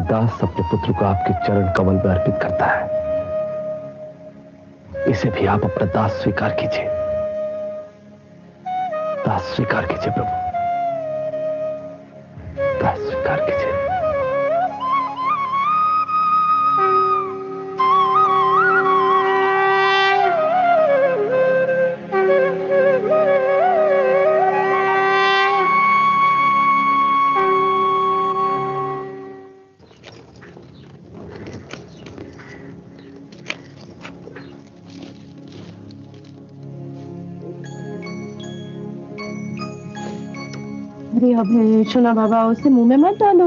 दास अपने पुत्र को आपके चरण कमल में अर्पित करता है, इसे भी आप अपना दास स्वीकार कीजिए। दास स्वीकार कीजिए प्रभु, दास स्वीकार कीजिए। अरे अभी सुना बाबा, उसे मुंह में मत डालो।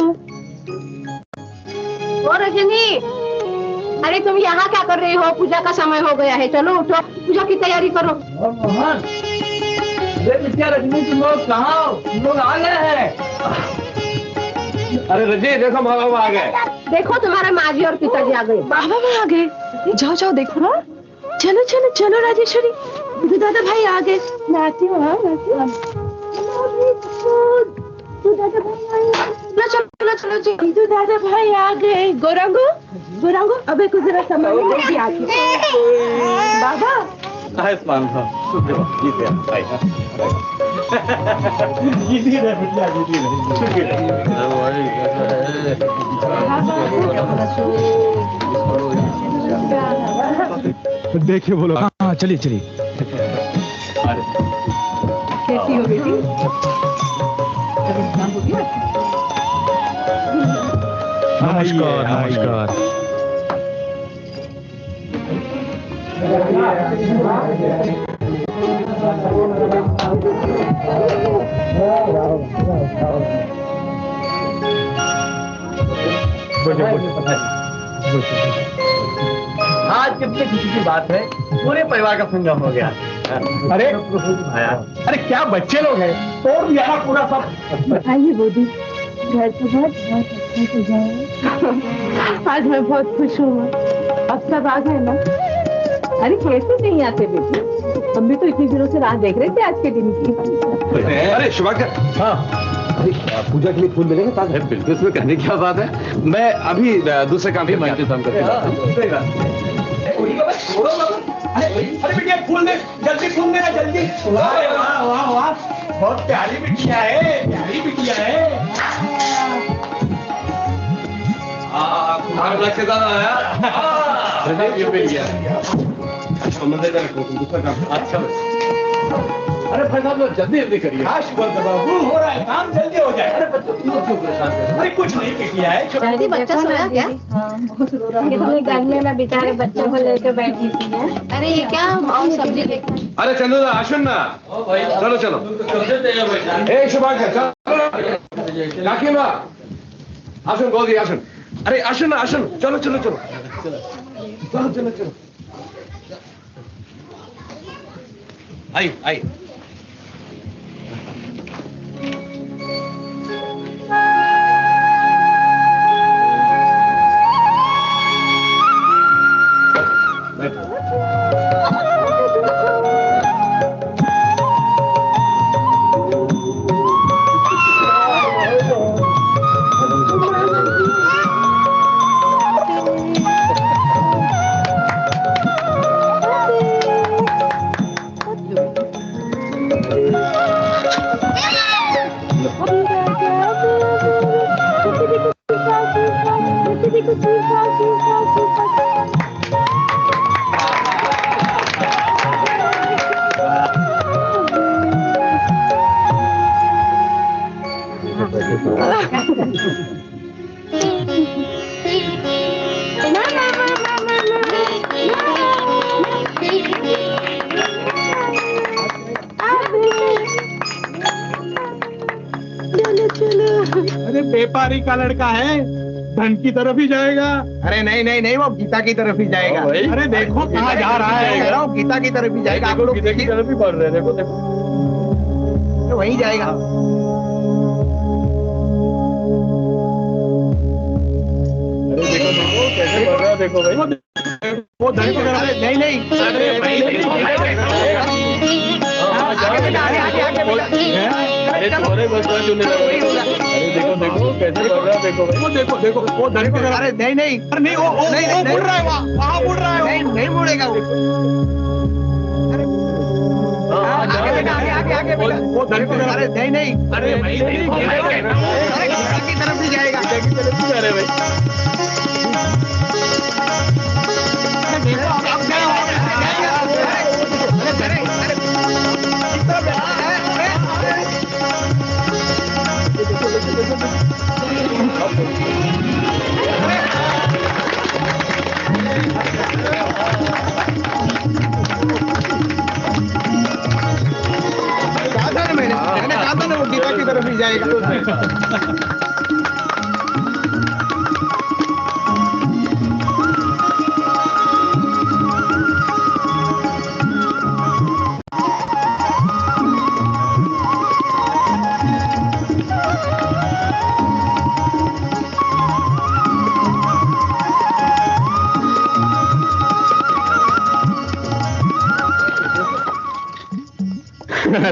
ओ रजनी, अरे तुम यहाँ क्या कर रही हो? पूजा का समय हो गया है, चलो उठो, पूजा की तैयारी करो। मोहन, बिटिया रजनी, तुम लोग कहाँ हो? तुम लोग आ गए हैं? अरे रजनी देखो, बाबा आ गए। देखो तुम्हारे माँ जी और पिताजी आ गए। बाबा आ गए, जाओ जाओ देखो। हाँ चलो चलो चलो राजेश्वरी, दादा भाई आ गए। नाती हूँ, चलो चलो चलो, दादा भाई आ गए। गोरंगो गोरंगो, अबे कुछ जरा समझ में आती। बाबा आयुष्मान भव, जीते भाई। जीती रहे बिटिया, जीती रहे। देखिए बोलो। हाँ चलिए चलिए। कैसी हो बेटी? नमस्कार नमस्कार। आज कितनी खुशी की बात है, पूरे परिवार का संगम हो गया। अरे क्या बच्चे लोग हैं, तोड़ दिया ना पूरा सब। आइए बोदी, घर तो बहुत अच्छे से जाए। आज मैं बहुत खुश हूँ। अब सब आ गए ना। अरे कैसे नहीं आते बेटी? हम भी तो इतनी दिनों से राह देख रहे थे आज के दिन की। अरे शुभाकर, हाँ पूजा के लिए फूल मिलेंगे? बिल्कुल, इसमें कहने की क्या बात है। मैं अभी दूसरे काम में इंतजाम करके लाता हूँ। अरे बिटिया फूल दे, जल्दी फूल देना जल्दी। वाह वाह वाह वाह, बहुत प्यारी बिटिया है, प्यारी बिटिया है। तुम्हारा लक्ष्यदान आया। ये मिल गया। मंदिर में रखो, दूसरा काम। अच्छा अरे भाई साहब जल्दी जल्दी करिए। हाँ शुक्र बाबू, हो रहा है काम, जल्दी हो जाए। अरे बच्चों क्यों परेशान कर? अरे कुछ नहीं बिटिया है। जल्दी बच्चा सोया क्या? बहुत रो रहा है। कितने गर्मी में बेचारे बच्चों को लेकर बैठी थी। अरे ये क्या? और सब्जी लेकर। अरे चंदू आशुन ना, चलो चलो। ए शुभाकर चलो। काकी माँ, आशुन गोदी आशुन। अरे आशुन ना आशुन, चलो चलो चलो चलो चलो चलो। आई आई। अरे व्यापारी का लड़का है, धन की तरफ ही जाएगा। अरे नहीं नहीं नहीं, वो गीता की तरफ ही जाएगा। अरे देखो कहाँ जा रहा है, गीता की तरफ ही जाएगा। आप लोग गीता की तरफ ही बढ़ रहे हैं, देखो देखो तो वहीं जाएगा। अरे देखो देखो कैसे बढ़ रहा है, देखो भाई वो धन की तरफ। नहीं नहीं अरे तुम्हारे बस अरे देखो देखो कैसे बढ़ रहा है देखो भाई। वो देखो देखो वो धन की तरफ। अरे नहीं नहीं अरे नहीं वो नहीं मुड़ रहा है वहाँ मुड़ रहा है। नहीं नहीं मुड़ेगा वो। आगे बेटा आगे आगे आगे बेटा। वो धन की तरफ। अरे नहीं नहीं अरे भाई गीता की तरफ ही जाएगा। गीता की तरफ ही जा रहे भाई। मैंने कहा था ना वो गीता की तरफ ही जाएगा।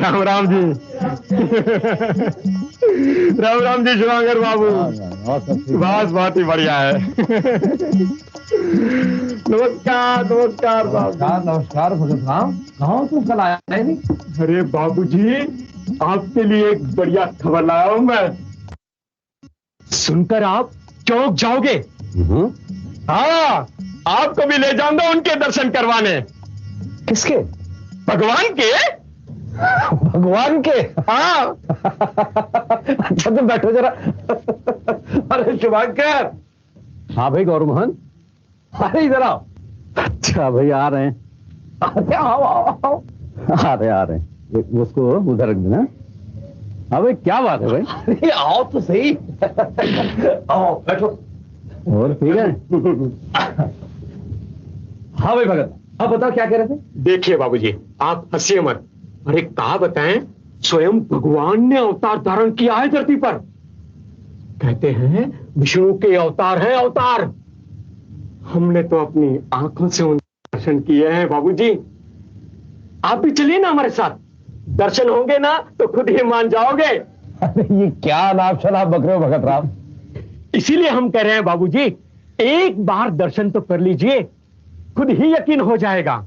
राम राम जी। राम राम जी शिवांगर बाबू। बस बहुत ही बढ़िया है। नमस्कार नमस्कार नमस्कार नमस्कार भगत राम। कहाँ तुम कल आया नहीं? अरे बाबूजी आपके लिए एक बढ़िया खबर लाया हूं मैं। सुनकर आप चौंक जाओगे। हाँ आपको भी ले जाऊंगा उनके दर्शन करवाने। किसके? भगवान के। भगवान के? हाँ। अच्छा तुम बैठो जरा। अरे शुभांकर। हाँ भाई गौर मोहन। अरे इधर आओ। अच्छा भाई आ रहे हैं। अरे आओ आओ आओ। आ रहे हैं। उसको उधर रख देना। हाँ भाई क्या बात है भाई? अरे आओ तो सही। आओ बैठो। और ठीक है? हाँ भाई भगत आप बताओ क्या कह रहे थे? देखिए बाबूजी आप हंसिए मत। अरे कहा बताएं स्वयं भगवान ने अवतार धारण किया है धरती पर। कहते हैं विष्णु के अवतार है अवतार। हमने तो अपनी आंखों से उनके दर्शन किए हैं बाबूजी। आप भी चलिए ना हमारे साथ। दर्शन होंगे ना तो खुद ही मान जाओगे। अरे ये क्या नाप शनाप बक रहे हो भगत राम? इसीलिए हम कह रहे हैं बाबूजी एक बार दर्शन तो कर लीजिए खुद ही यकीन हो जाएगा।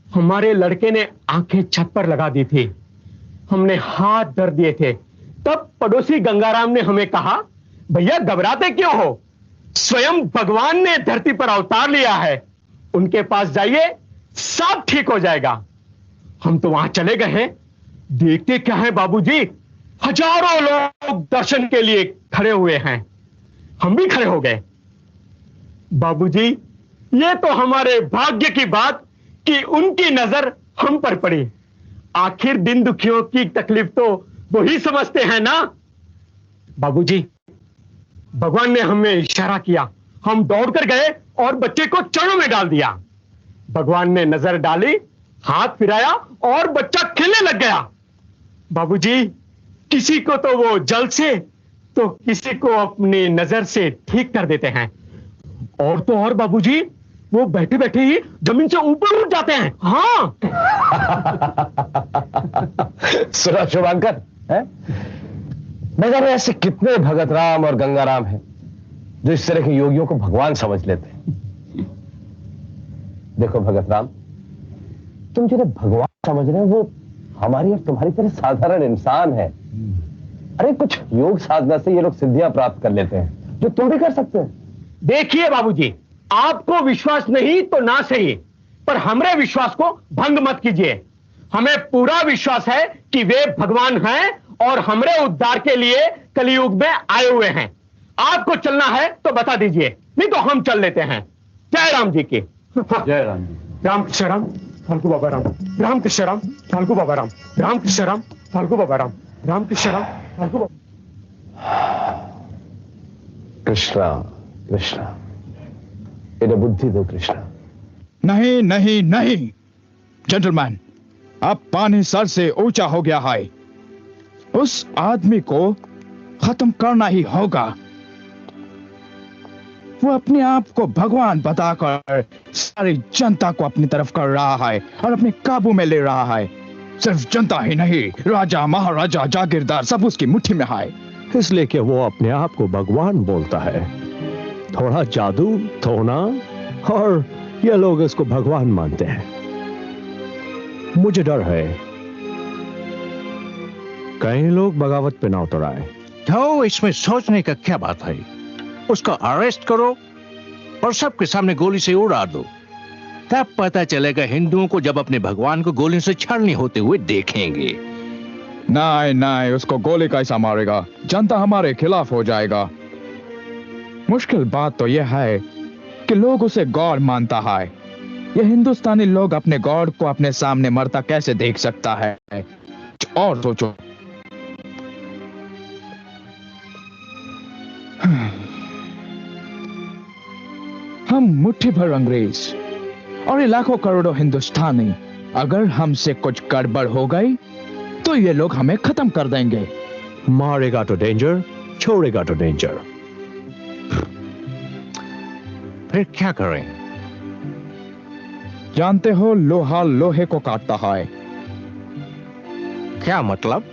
हमारे लड़के ने आंखें छत पर लगा दी थी। हमने हाथ धर दिए थे। तब पड़ोसी गंगाराम ने हमें कहा भैया घबराते क्यों हो? स्वयं भगवान ने धरती पर अवतार लिया है। उनके पास जाइए सब ठीक हो जाएगा। हम तो वहां चले गए हैं। देखते क्या है बाबूजी हजारों लोग दर्शन के लिए खड़े हुए हैं। हम भी खड़े हो गए। बाबूजी ये तो हमारे भाग्य की बात कि उनकी नजर हम पर पड़ी। आखिर दिन दुखियों की तकलीफ तो वही समझते हैं ना। बाबूजी भगवान ने हमें इशारा किया। हम दौड़कर गए और बच्चे को चरणों में डाल दिया। भगवान ने नजर डाली हाथ फिराया और बच्चा खेलने लग गया। बाबूजी किसी को तो वो जल से तो किसी को अपनी नजर से ठीक कर देते हैं। और तो और बाबूजी वो बैठे बैठे ही जमीन से ऊपर उठ जाते हैं। हाँ। सुना शुभांकर है? मगर ऐसे कितने भगत राम और गंगाराम हैं जो इस तरह के योगियों को भगवान समझ लेते हैं। देखो भगत राम तुम जिन्हें भगवान समझ रहे हो वो हमारी और तुम्हारी तरह साधारण इंसान है। अरे कुछ योग साधना से ये लोग सिद्धियां प्राप्त कर लेते हैं जो तुम भी कर सकते हो। देखिए बाबूजी आपको विश्वास नहीं तो ना सही पर हमारे विश्वास को भंग मत कीजिए। हमें पूरा विश्वास है कि वे भगवान हैं और हमारे उद्धार के लिए कलियुग में आए हुए हैं। आपको चलना है तो बता दीजिए नहीं तो हम चल लेते हैं। जय राम जी की। जय राम जी। राम कृष्ण राम फाल्गु बाबा राम। राम कृष्ण राम फाल्गु बाबा राम। राम कृष्ण राम फाल्गु बाबा राम। राम कृष्ण राम फाल्गु बाबा। कृष्णा कृष्णा इन्हें बुद्धि दो कृष्णा। नहीं नहीं नहीं जेंटलमैन अब पानी सर से ऊंचा हो गया है। उस आदमी को खत्म करना ही होगा। वो अपने आप को भगवान बताकर सारी जनता को अपनी तरफ कर रहा है और अपने काबू में ले रहा है। सिर्फ जनता ही नहीं राजा महाराजा जागीरदार सब उसकी मुट्ठी में है। इसलिए कि वो अपने आप को भगवान बोलता है। थोड़ा जादू, टोना, और ये लोग इसको भगवान मानते हैं। मुझे डर है कई लोग बगावत पे ना उतर आए। तो इसमें सोचने का क्या बात है? उसको अरेस्ट करो और सबके सामने गोली से उड़ा दो। तब पता चलेगा हिंदुओं को जब अपने भगवान को गोली से छाड़नी होते हुए देखेंगे। नहीं नहीं, उसको गोली कैसा मारेगा? जनता हमारे खिलाफ हो जाएगा। मुश्किल बात तो यह है कि लोग उसे गॉड मानता है। ये हिंदुस्तानी लोग अपने गॉड को अपने सामने मरता कैसे देख सकता है? और सोचो। हम मुट्ठी भर अंग्रेज और ये लाखों करोड़ों हिंदुस्तानी, अगर हमसे कुछ गड़बड़ हो गई तो ये लोग हमें खत्म कर देंगे। मारेगा तो डेंजर, छोड़ेगा तो डेंजर। फिर क्या करें? जानते हो, लोहा लोहे को काटता है। क्या मतलब?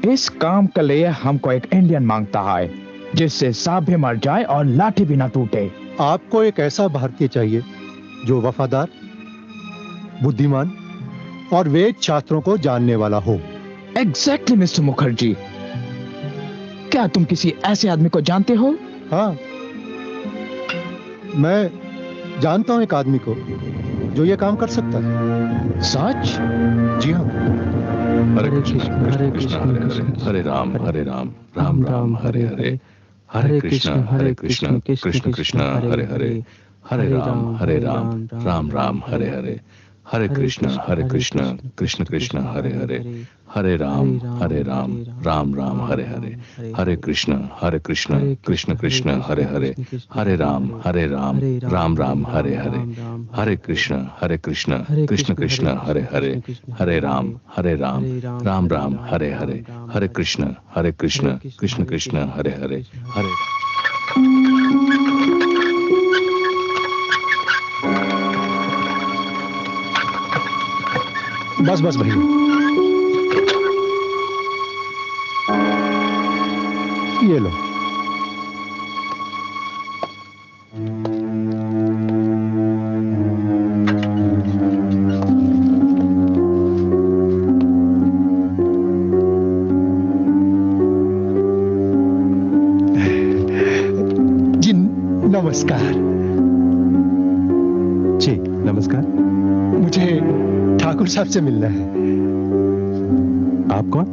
इस काम के लिए हमको एक इंडियन मांगता है जिससे सांप भी मर जाए और लाठी भी ना टूटे। आपको एक ऐसा भारतीय चाहिए जो वफादार, बुद्धिमान और वेद शास्त्रों को जानने वाला हो। Exactly mister Mukherjee. क्या तुम किसी ऐसे आदमी को जानते हो? हाँ, मैं जानता हूं एक आदमी को जो ये काम कर सकता है। सच? जी हाँ। हरे कृष्ण हरे कृष्ण हरे राम राम राम हरे हरे, हरे कृष्ण कृष्ण कृष्ण हरे हरे, हरे राम राम हरे हरे, हरे कृष्ण कृष्ण कृष्ण हरे हरे, हरे राम राम राम हरे हरे, हरे कृष्ण कृष्ण कृष्ण हरे हरे, हरे राम राम राम हरे हरे, हरे कृष्ण कृष्ण कृष्ण हरे हरे, हरे राम राम राम हरे हरे, हरे कृष्ण कृष्ण कृष्ण हरे हरे, हरे बस बस भैया, ये लो। जी नमस्कार। जी नमस्कार। मुझे ठाकुर साहब से मिलना है। आप कौन?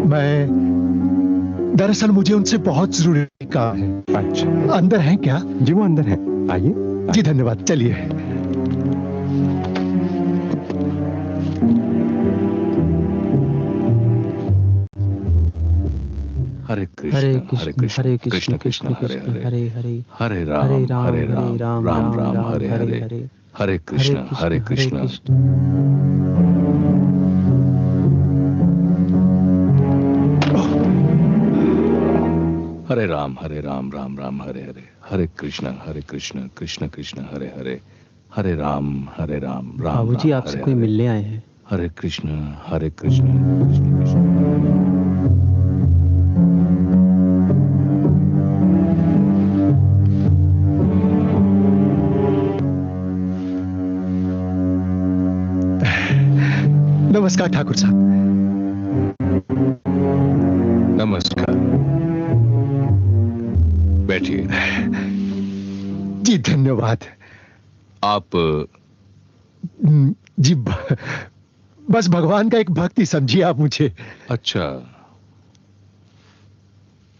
मैं दरअसल मुझे उनसे बहुत जरूरी काम है। अच्छा, अंदर हैं क्या? जी वो अंदर है, आइए। जी धन्यवाद, चलिए। हरे कृष्ण कृष्ण कृष्ण हरे हरे, हरे राम राम हरे हरे, हरे कृष्ण हरे राम राम हरे हरे, हरे कृष्ण कृष्ण कृष्ण हरे हरे, हरे राम राम। बाबूजी आपसे कोई मिलने आए हैं। हरे कृष्ण कृष्ण कृष्ण। नमस्कार ठाकुर साहब। नमस्कार, बैठिए। जी धन्यवाद। आप जी बस भगवान का एक भक्ति समझिए आप मुझे। अच्छा।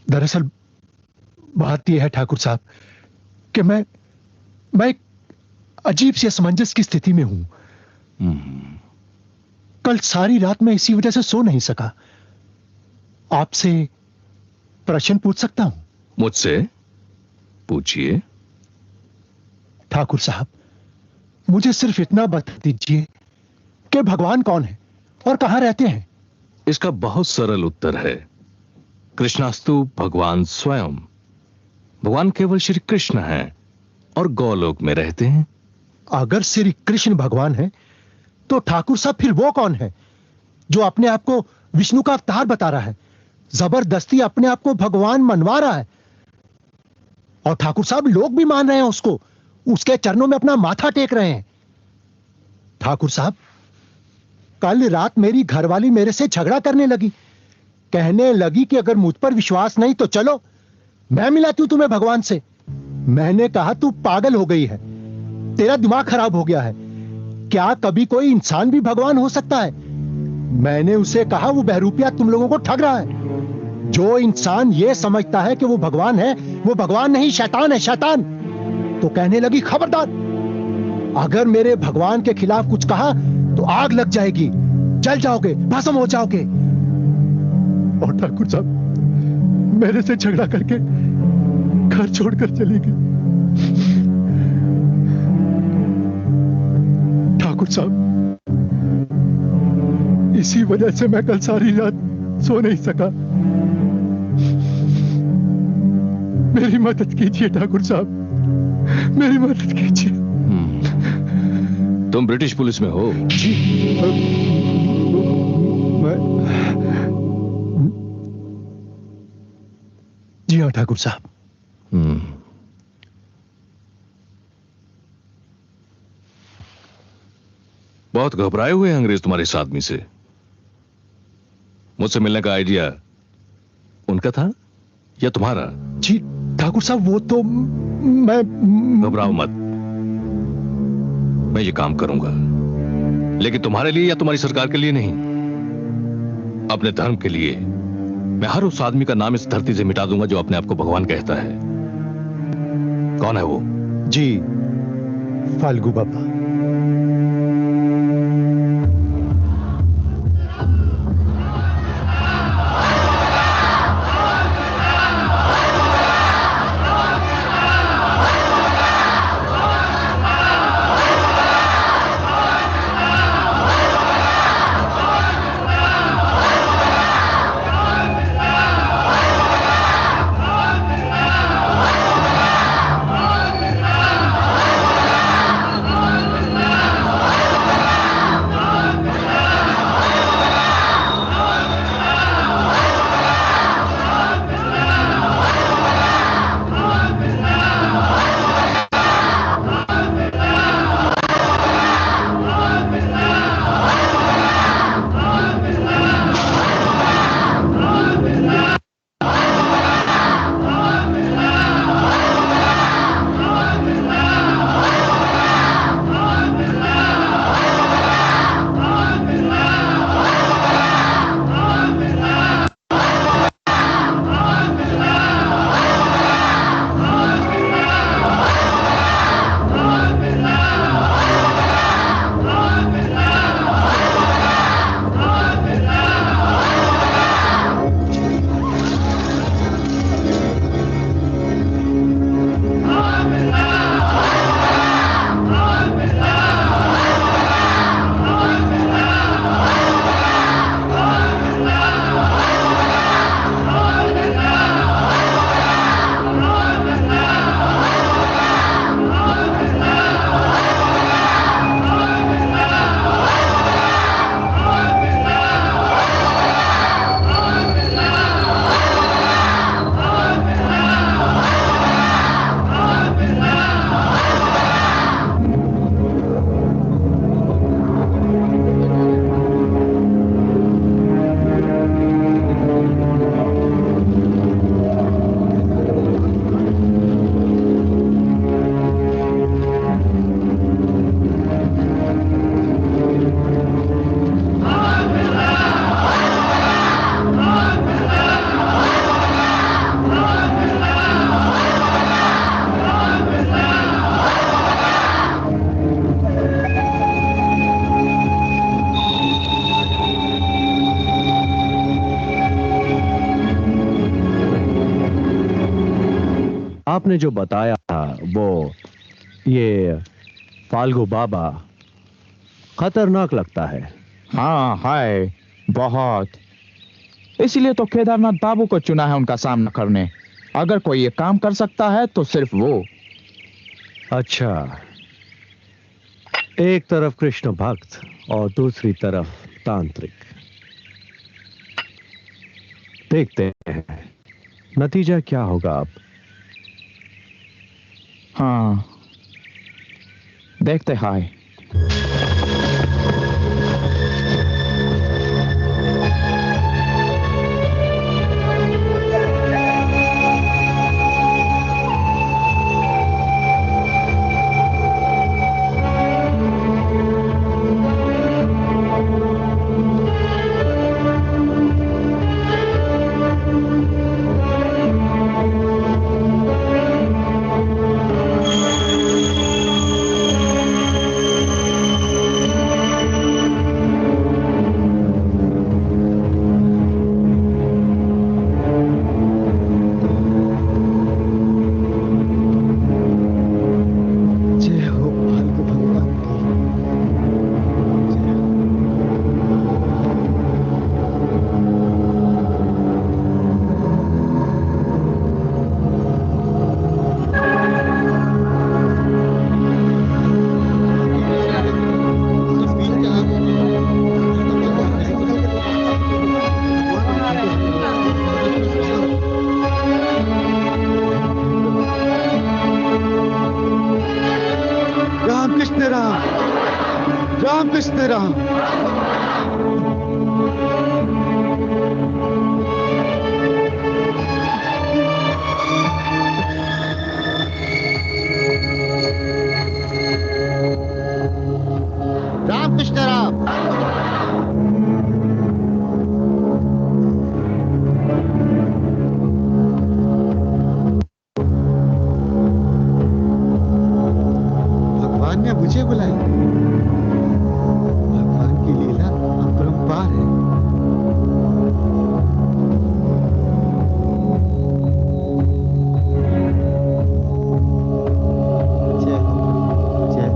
दरअसल बात यह है ठाकुर साहब कि मैं एक अजीब सी असमंजस की स्थिति में हूं। कल सारी रात मैं इसी वजह से सो नहीं सका। आपसे प्रश्न पूछ सकता हूं? मुझसे पूछिए। ठाकुर साहब, मुझे सिर्फ इतना बता दीजिए कि भगवान कौन है और कहां रहते हैं? इसका बहुत सरल उत्तर है, कृष्णास्तु भगवान स्वयं। भगवान केवल श्री कृष्ण हैं और गौलोक में रहते हैं। अगर श्री कृष्ण भगवान है तो ठाकुर साहब फिर वो कौन है जो अपने आप को विष्णु का अवतार बता रहा है? जबरदस्ती अपने आप को भगवान मनवा रहा है। और ठाकुर साहब लोग भी मान रहे हैं उसको, उसके चरणों में अपना माथा टेक रहे हैं। ठाकुर साहब, कल रात मेरी घरवाली मेरे से झगड़ा करने लगी, कहने लगी कि अगर मुझ पर विश्वास नहीं तो चलो मैं मिलाती हूं तुम्हें भगवान से। मैंने कहा तू पागल हो गई है, तेरा दिमाग खराब हो गया है, क्या कभी कोई इंसान भी भगवान हो सकता है? मैंने उसे कहा वो बहरूपिया तुम लोगों को ठग रहा है। जो इंसान ये समझता है कि वो भगवान है, वो भगवान नहीं शैतान है, शैतान। तो कहने लगी खबरदार, अगर मेरे भगवान के खिलाफ कुछ कहा तो आग लग जाएगी, जल जाओगे, भस्म हो जाओगे। और ठाकुर साहब मेरे से झगड़ा करके घर छोड़कर चली गई। ठाकुर साहब, इसी वजह से मैं कल सारी रात सो नहीं सका। मेरी मदद कीजिए ठाकुर साहब, मेरी मदद कीजिए। तुम ब्रिटिश पुलिस में हो? जी, जी हाँ ठाकुर साहब। बहुत घबराए हुए हैं अंग्रेज तुम्हारे इस आदमी से। मुझसे मिलने का आइडिया उनका था या तुम्हारा? जी ठाकुर साहब, वो तो मैं। घबराओ मत, मैं ये काम करूंगा, लेकिन तुम्हारे लिए या तुम्हारी सरकार के लिए नहीं, अपने धर्म के लिए। मैं हर उस आदमी का नाम इस धरती से मिटा दूंगा जो अपने आप को भगवान कहता है। कौन है वो? जी, फाल्गू बाबा। आपने जो बताया था वो ये फाल्गू बाबा खतरनाक लगता है। हाँ है, बहुत। इसलिए तो केदारनाथ बाबू को चुना है उनका सामना करने। अगर कोई ये काम कर सकता है तो सिर्फ वो। अच्छा, एक तरफ कृष्ण भक्त और दूसरी तरफ तांत्रिक। देखते हैं नतीजा क्या होगा अब। हाँ, देखते हैं। रामकृष्ण राम। रामकृष्ण राम। भगवान ने मुझे बुलाया। भगवान की लीला अपरंपार है। जय जय।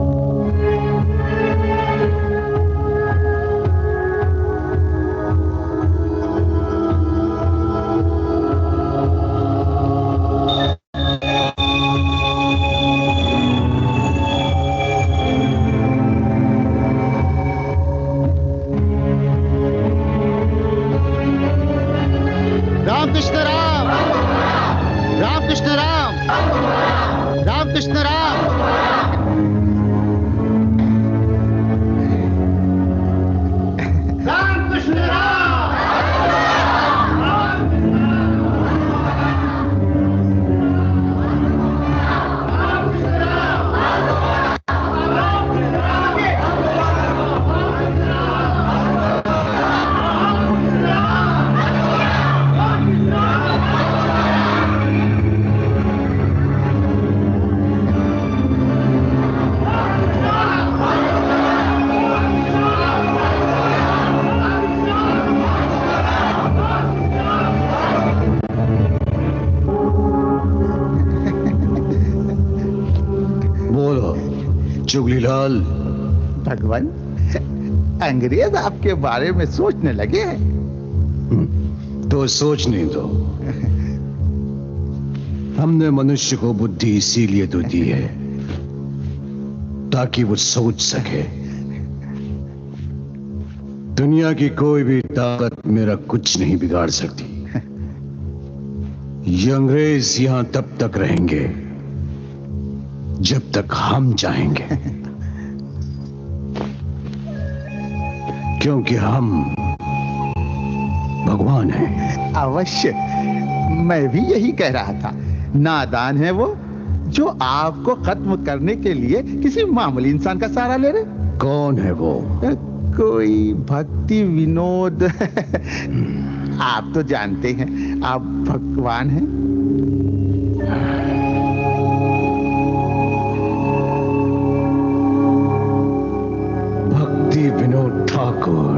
रामकृष्ण राम। रामकृष्ण राम। रामकृष्ण राम। रामकृष्ण राम। बोलो चुगलीलाल। भगवान, अंग्रेज आपके बारे में सोचने लगे हैं। तो सोचने दो। हमने मनुष्य को बुद्धि इसीलिए तो दी है ताकि वो सोच सके। दुनिया की कोई भी ताकत मेरा कुछ नहीं बिगाड़ सकती। ये अंग्रेज यहां तब तक रहेंगे जब तक हम चाहेंगे, क्योंकि हम भगवान हैं। अवश्य, मैं भी यही कह रहा था। नादान है वो जो आपको खत्म करने के लिए किसी मामूली इंसान का सहारा ले रहे। कौन है वो? कोई भक्ति विनोद। आप तो जानते हैं आप भगवान हैं। भक्ति विनोद ठाकुर।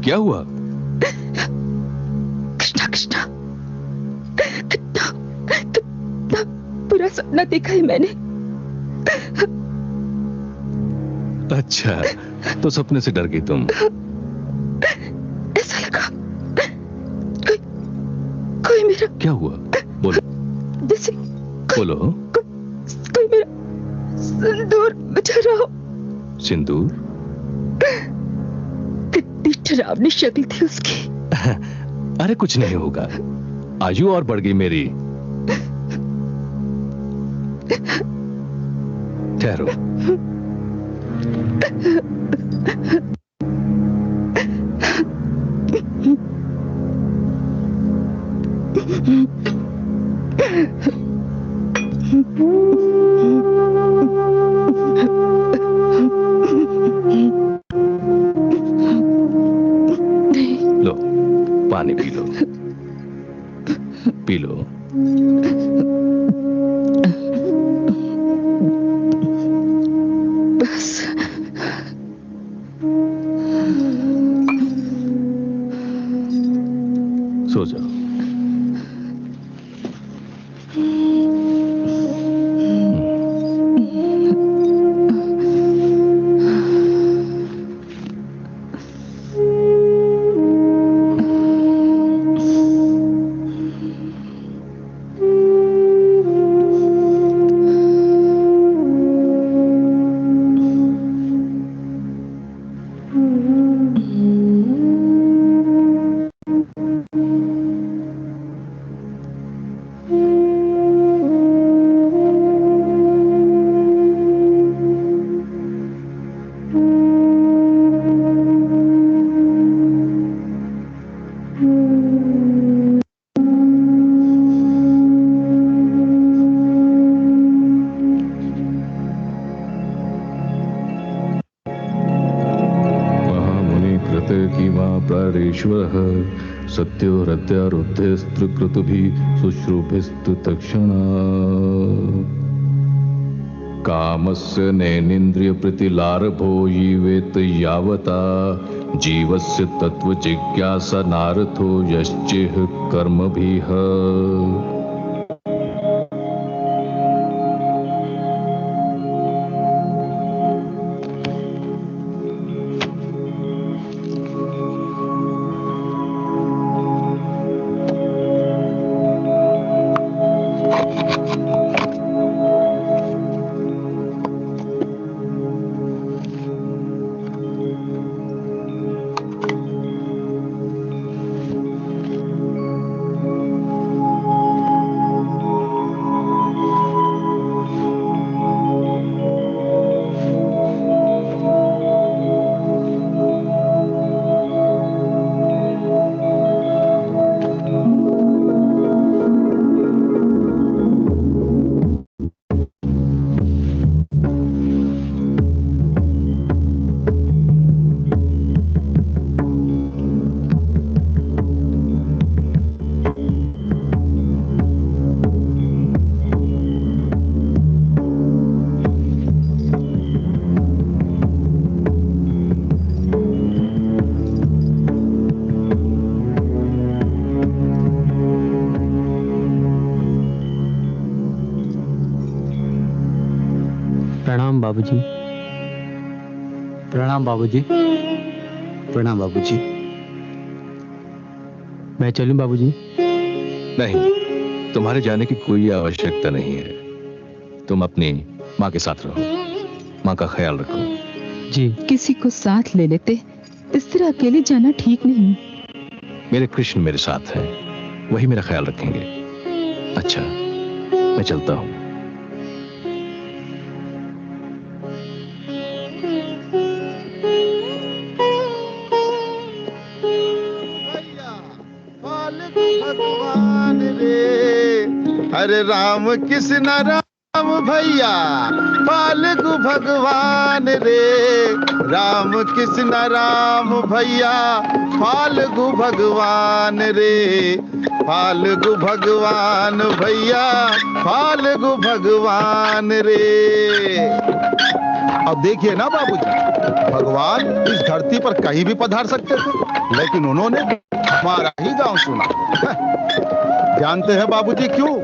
क्या हुआ? कृष्णा कृष्णा, कितना बुरा सपना देखा है मैंने। अच्छा, तो सपने से डर गई तुम? ऐसा लगा कोई मेरा। क्या हुआ? बोलो। जैसे बोलो। कोई मेरा सिंदूर बचा रहा हो। सिंदूर? कितनी डरावनी शक्ल थी उसकी। अरे कुछ नहीं होगा, आयु और बढ़ गई मेरी। ठहरो। लो, पानी पी लो, पी लो। बस सो जाओ। ईश्वर सत्यो हृदयारुद्धस्त्रुकृतुभिः शुश्रूभिस्तु तक्षणा कामस्य नैनेन्द्रियप्रीतिलारभो यीवेत यावता जीवस्य तत्त्वजिज्ञासा नारथो यश्चेह कर्मभिः। प्रणाम बाबूजी। प्रणाम बाबूजी। प्रणाम बाबूजी। मैं चलूं बाबूजी? नहीं, तुम्हारे जाने की कोई आवश्यकता नहीं है। तुम अपनी माँ के साथ रहो, माँ का ख्याल रखो। जी। किसी को साथ ले लेते, इस तरह अकेले जाना ठीक नहीं। मेरे कृष्ण मेरे साथ हैं, वही मेरा ख्याल रखेंगे। अच्छा, मैं चलता हूँ। अरे राम कृष्ण राम भैया फाल्गु भगवान रे, राम कृष्ण राम भैया फाल्गु भगवान रे, फाल्गु भगवान भैया फाल्गु भगवान रे। अब देखिए ना बाबूजी, भगवान इस धरती पर कहीं भी पधार सकते थे, लेकिन उन्होंने हमारा ही गांव चुना। जानते हैं बाबूजी क्यों?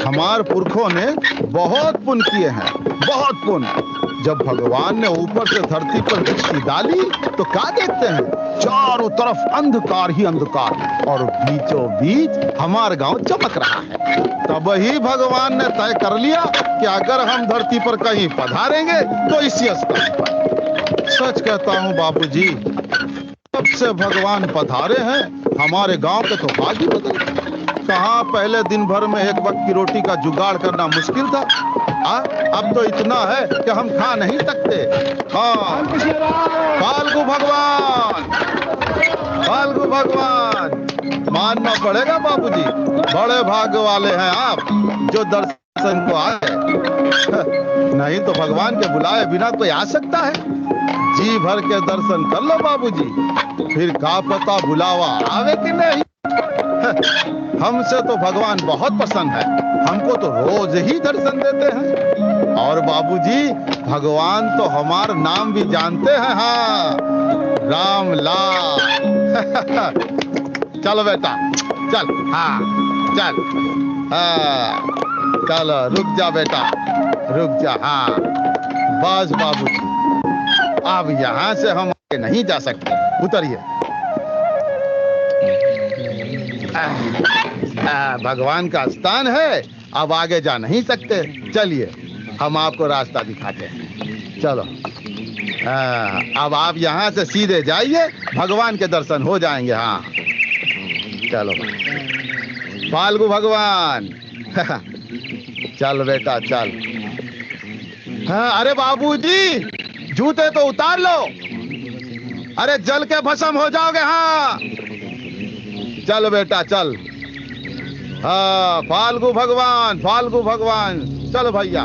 हमारे पुरखों ने बहुत पुण्य किए हैं, बहुत पुण्य। जब भगवान ने ऊपर से धरती पर दृष्टि डाली तो क्या देखते हैं? चारों तरफ अंधकार ही अंधकार और बीचों बीच हमारा गांव चमक रहा है। तब ही भगवान ने तय कर लिया कि अगर हम धरती पर कहीं पधारेंगे तो इसी स्थान पर। सच कहता हूँ बाबूजी, तब से भगवान पधारे हैं, हमारे गांव के तो भाग्य बदल गए। कहाँ पहले दिन भर में एक वक्त की रोटी का जुगाड़ करना मुश्किल था, अब तो इतना है कि हम खा नहीं सकते। हाँ, फाल्गु भगवान, फाल्गु भगवान मानना पड़ेगा बाबूजी, बड़े भाग्य वाले हैं आप जो दर्शन को आए। नहीं तो भगवान के बुलाए बिना कोई आ सकता है? जी भर के दर्शन कर लो बाबूजी, फिर का पता बुलावा आवे कि नहीं। हमसे तो भगवान बहुत पसंद है, हमको तो रोज ही दर्शन देते हैं। और बाबूजी, भगवान तो हमारा नाम भी जानते हैं। हाँ, राम लाल। चलो बेटा, चल। हाँ चल, हाँ चलो, रुक जा बेटा, रुक जा। हाँ बस बाबूजी, अब यहाँ से हम आगे नहीं जा सकते, उतरिए। भगवान का स्थान है, अब आगे जा नहीं सकते। चलिए हम आपको रास्ता दिखाते हैं, चलो। अब आप यहाँ से सीधे जाइए, भगवान के दर्शन हो जाएंगे। हाँ चलो, फाल्गु भगवान। चल बेटा चल। हाँ, अरे बाबूजी, जूते तो उतार लो, अरे जल के भस्म हो जाओगे। हाँ चल बेटा चल। हाँ, फाल्गु भगवान, फाल्गु भगवान, चल भैया।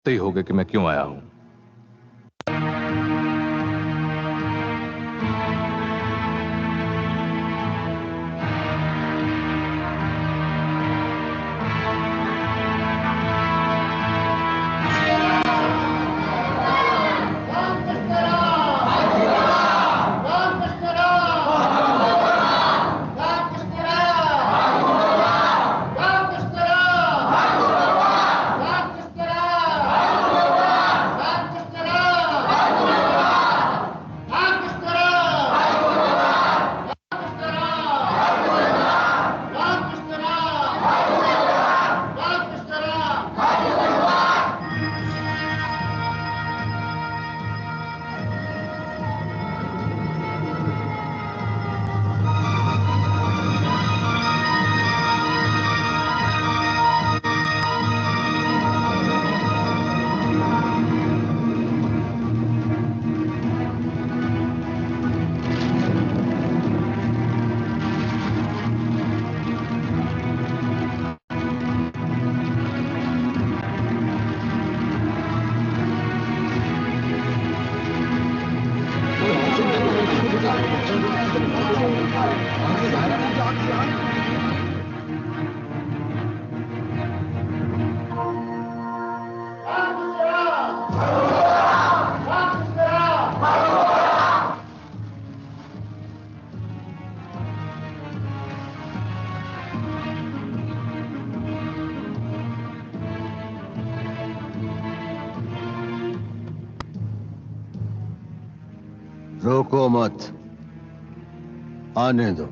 जानते ही होगे कि मैं क्यों आया हूं। रोको मत, आने दो।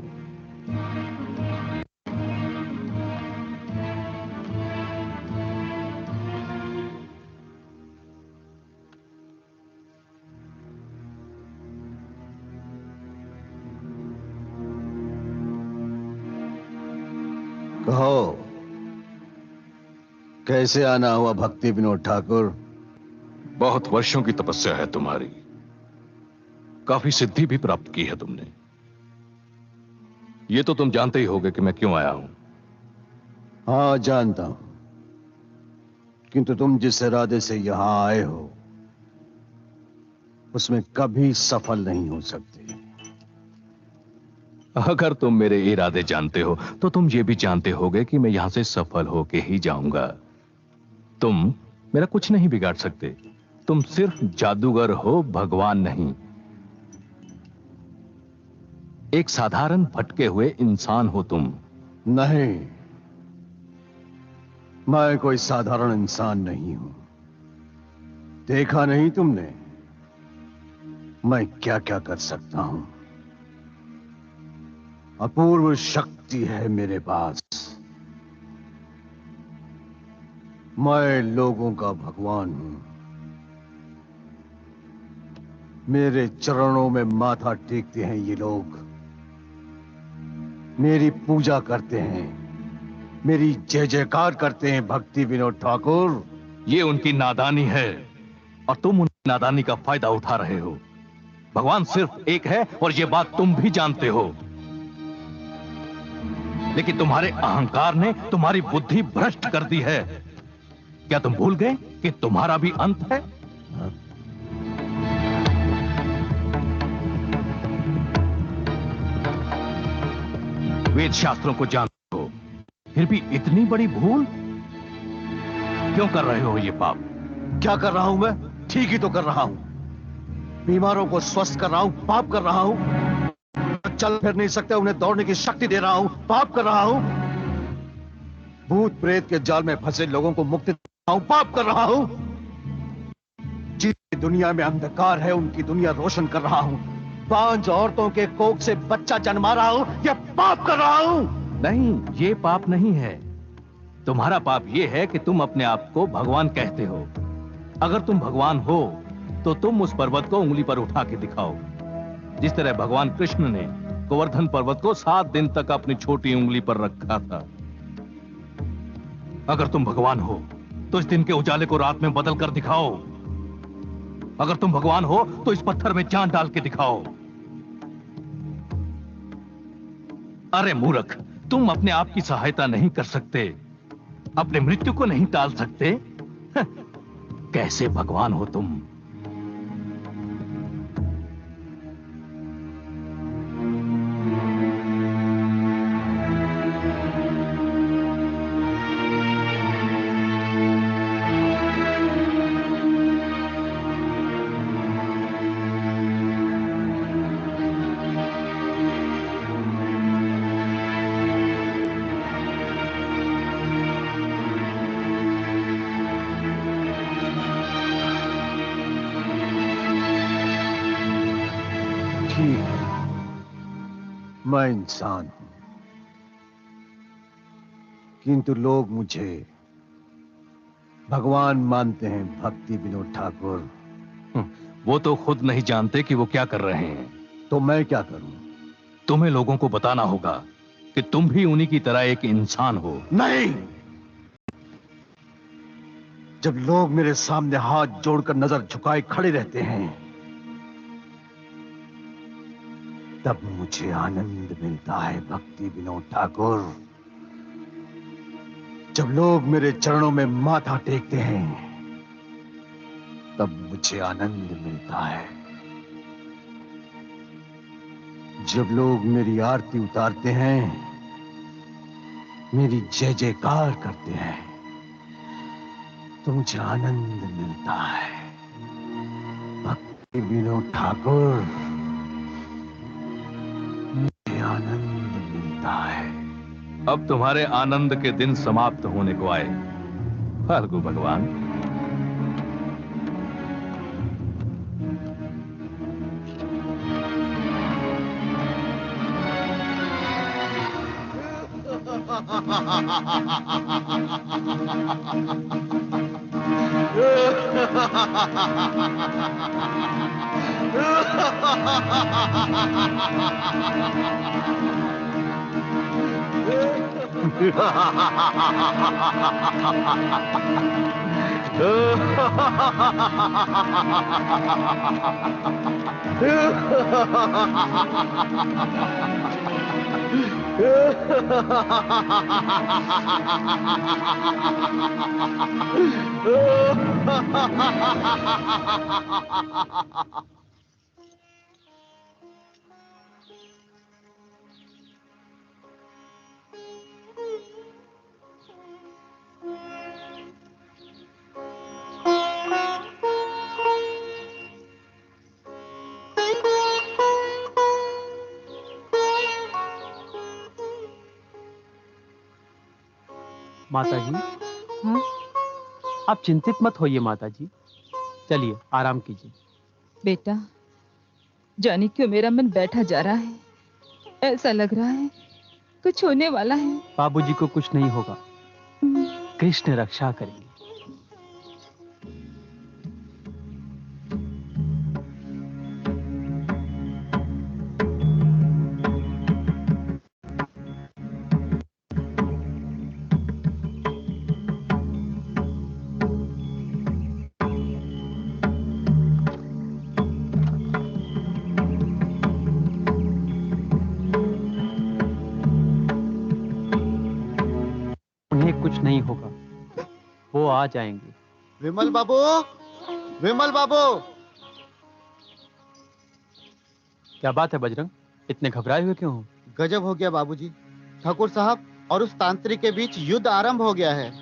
कहो, कैसे आना हुआ भक्ति विनोद ठाकुर? बहुत वर्षों की तपस्या है तुम्हारी, काफी सिद्धि भी प्राप्त की है तुमने। ये तो तुम जानते ही होगे कि मैं क्यों आया हूं। हाँ, जानता हूं, किंतु तुम जिस इरादे से यहां आए हो उसमें कभी सफल नहीं हो सकते। अगर तुम मेरे इरादे जानते हो तो तुम ये भी जानते होगे कि मैं यहां से सफल होके ही जाऊंगा। तुम मेरा कुछ नहीं बिगाड़ सकते। तुम सिर्फ जादूगर हो, भगवान नहीं। एक साधारण भटके हुए इंसान हो तुम। नहीं, मैं कोई साधारण इंसान नहीं हूं। देखा नहीं तुमने मैं क्या क्या कर सकता हूं? अपूर्व शक्ति है मेरे पास। मैं लोगों का भगवान हूं। मेरे चरणों में माथा टेकते हैं ये लोग, मेरी पूजा करते हैं, मेरी जय जयकार करते हैं। भक्ति विनोद ठाकुर, ये उनकी नादानी है और तुम उन नादानी का फायदा उठा रहे हो। भगवान सिर्फ एक है और ये बात तुम भी जानते हो, लेकिन तुम्हारे अहंकार ने तुम्हारी बुद्धि भ्रष्ट कर दी है। क्या तुम भूल गए कि तुम्हारा भी अंत है? वेद शास्त्रों को जानते हो, फिर भी इतनी बड़ी भूल क्यों कर रहे हो ये पाप? क्या कर रहा हूं मैं? ठीक ही तो कर रहा हूं। बीमारों को स्वस्थ कर रहा हूं, पाप कर रहा हूं। चल फिर नहीं सकते, उन्हें दौड़ने की शक्ति दे रहा हूं, पाप कर रहा हूं। भूत प्रेत के जाल में फंसे लोगों को मुक्ति दे रहा हूं, पाप कर रहा हूं। जिनकी दुनिया में अंधकार है उनकी दुनिया रोशन कर रहा हूं। 5 औरतों के कोख से बच्चा जन्मा रहा हूं, यह पाप कर रहा हूं। नहीं, ये पाप नहीं है। तुम्हारा पाप ये है कि तुम अपने आप को भगवान कहते हो। अगर तुम भगवान हो तो तुम उस पर्वत को उंगली पर उठा के दिखाओ, जिस तरह भगवान कृष्ण ने गोवर्धन पर्वत को 7 दिन तक अपनी छोटी उंगली पर रखा था। अगर तुम भगवान हो तो इस दिन के उजाले को रात में बदल कर दिखाओ। अगर तुम भगवान हो तो इस पत्थर में जान डाल के दिखाओ। अरे मूर्ख, तुम अपने आप की सहायता नहीं कर सकते, अपने मृत्यु को नहीं टाल सकते। कैसे भगवान हो तुम? मैं इंसान हूं, किंतु लोग मुझे भगवान मानते हैं। भक्ति विनोद ठाकुर, वो तो खुद नहीं जानते कि वो क्या कर रहे हैं। तो मैं क्या करूं? तुम्हें लोगों को बताना होगा कि तुम भी उन्हीं की तरह एक इंसान हो। नहीं, जब लोग मेरे सामने हाथ जोड़कर नजर झुकाए खड़े रहते हैं तब मुझे आनंद मिलता है। भक्ति विनोद ठाकुर, जब लोग मेरे चरणों में माथा टेकते हैं तब मुझे आनंद मिलता है। जब लोग मेरी आरती उतारते हैं, मेरी जय जयकार करते हैं तो मुझे आनंद मिलता है। भक्ति विनोद ठाकुर, आनंद मिलता है। अब तुम्हारे आनंद के दिन समाप्त होने को आए फाल्गु भगवान। माताजी, आप चिंतित मत होइए माताजी। चलिए आराम कीजिए। बेटा, जाने क्यों मेरा मन बैठा जा रहा है। ऐसा लग रहा है कुछ होने वाला है। बाबूजी को कुछ नहीं होगा, कृष्ण रक्षा करेंगे। कुछ नहीं होगा, वो आ जाएंगे। विमल बाबू, विमल बाबू। क्या बात है बजरंग, इतने घबराए हुए क्यों हो? गजब हो गया बाबूजी। ठाकुर साहब और उस तांत्रिक के बीच युद्ध आरंभ हो गया है।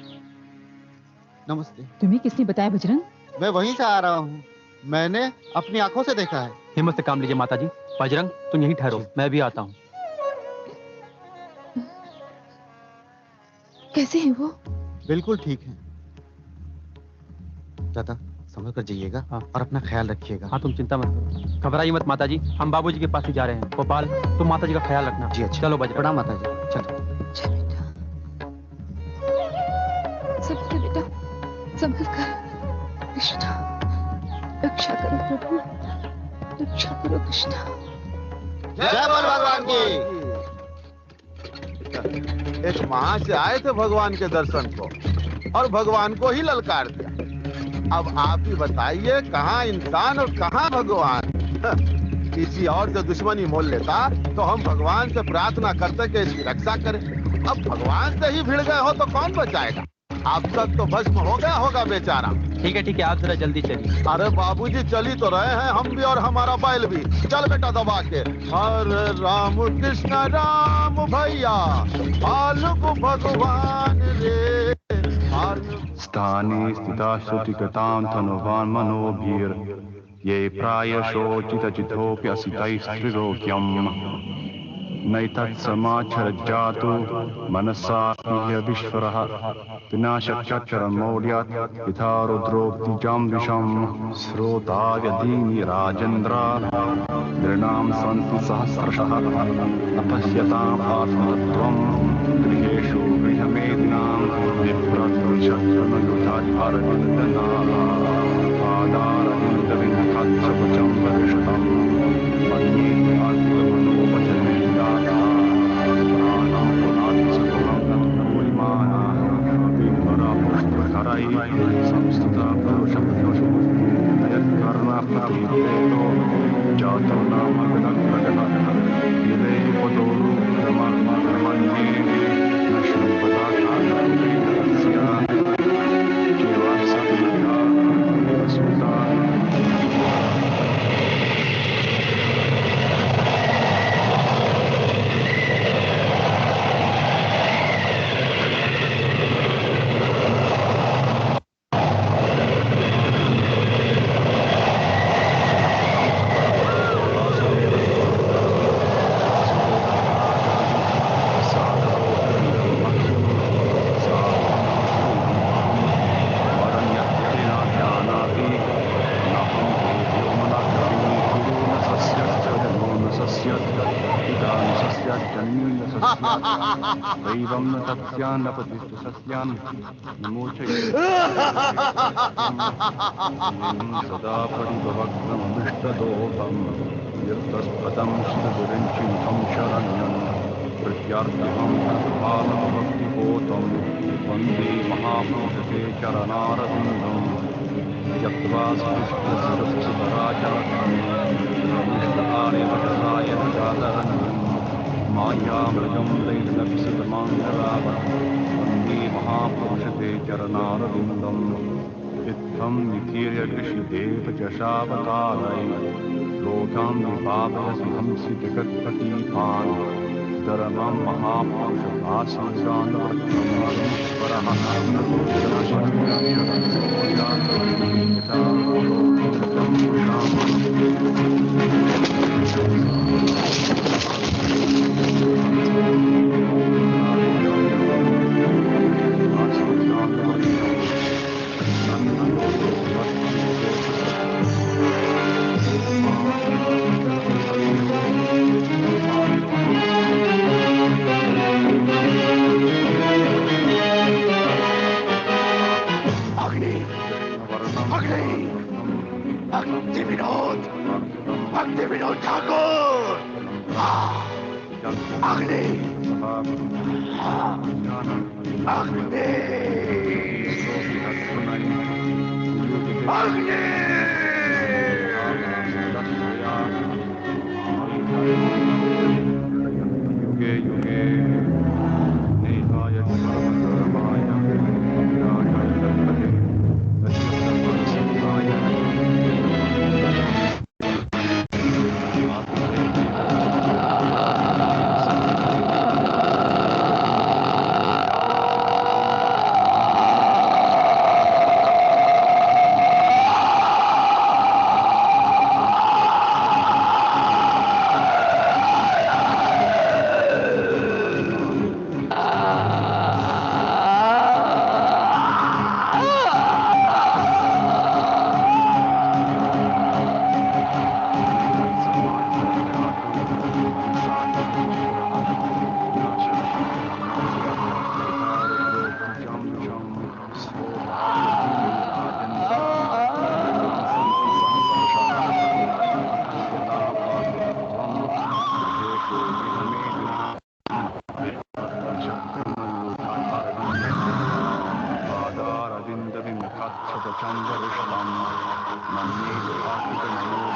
नमस्ते। तुम्हें किसने बताया बजरंग? मैं वहीं से आ रहा हूँ, मैंने अपनी आंखों से देखा है। हिम्मत से काम लीजिए माताजी। बजरंग तुम यहीं ठहरो, मैं भी आता हूँ। कैसे है वो? बिल्कुल ठीक है। दादा समझ कर जाइएगा। हाँ। और अपना ख्याल रखिएगा। हाँ तुम चिंता मत करो, घबराइए मत माताजी, हम बाबूजी के पास ही जा रहे हैं। गोपाल तुम माताजी का ख्याल रखना। जी अच्छा। चलो बजरंग। प्रणाम माताजी। चलो। चल बेटा, संभल कर बेटा, संभल कर। कृष्णा रक्षा करो प्रभु, रक्षा करो कृष्णा। जय बोल भगवान की। एक वहां से आए थे भगवान के दर्शन को और भगवान को ही ललकार दिया। अब आप ही बताइए, कहाँ इंसान और कहाँ भगवान। किसी और से दुश्मनी मोल लेता तो हम भगवान से प्रार्थना करते कि इसकी रक्षा करें। अब भगवान से ही भिड़ गए हो तो कौन बचाएगा। अब तक तो भस्म हो गया होगा बेचारा। ठीक है आप जरा जल्दी चलिए। अरे बाबूजी चली तो रहे हैं हम भी और हमारा बैल भी। चल बेटा दबा के। हरे राम कृष्ण राम भैया भालुक भगवान रे। स्थाने स्थिता श्रुतिगतां धनुवान् मनोभिर् ये प्रायशोचितचितोऽप्यसितैस्त्रिलोक्यम् नैतत्समाचरज्जातु मनसा विश्वरः विनाशचरमौल्यात् यथा रुद्रोक्तिजां विषम् श्रोताव्यदीनि राजेन्द्र नृणां सन्ति सहस्रशः अपश्यताम् आत्मत्वम् गृहेषु गृहमेदिनां विप्रदुषत्तमयुधारविन्दनाः पादारविन्दविन्दकच्छपचं वरिष्ठम् मन्ये आत्मनोपजने दाता प्राणं पुनात्सुखं नतुलिमानाः विमरापुष्पकरैः संस्तुता पुरुषपुरुषो यत्कर्णप्रतिपेतो जातो नाम गणप्रगणः विदे पदोरु धर्मन्ये न श्रुपदाकास्य जीवासक्तिया वसुता। दैवं न तस्यान्नपतिस्तु सस्यान् सदा परिभवग्नमनुष्टदोहम् यत्तस्पदं श्रीगुरुञ्चितं शरण्यं प्रत्यार्थिहं भक्तिपोतं वन्दे महापुरुषे चरणारविन्दं यत्त्वा सृष्टराचरण्यमिष्टार्यवशसाय जातरण्यम् मायामृगं दैर्लक्षितमाङ्गलावं वन्दे महापुरुषते चरणारविन्दम् इत्थं निकीर्य कृषिदेव च शावतारै लोकान् विपापयसि हंसि जगत्पतीपान् धर्मं महापुरुषभासंसानवृक्षमरीश्वरः भक्ति विनोद ठाकुर अग्नि अग्नि अग्नि युगे युगे नेहाय परमधर्माय Manye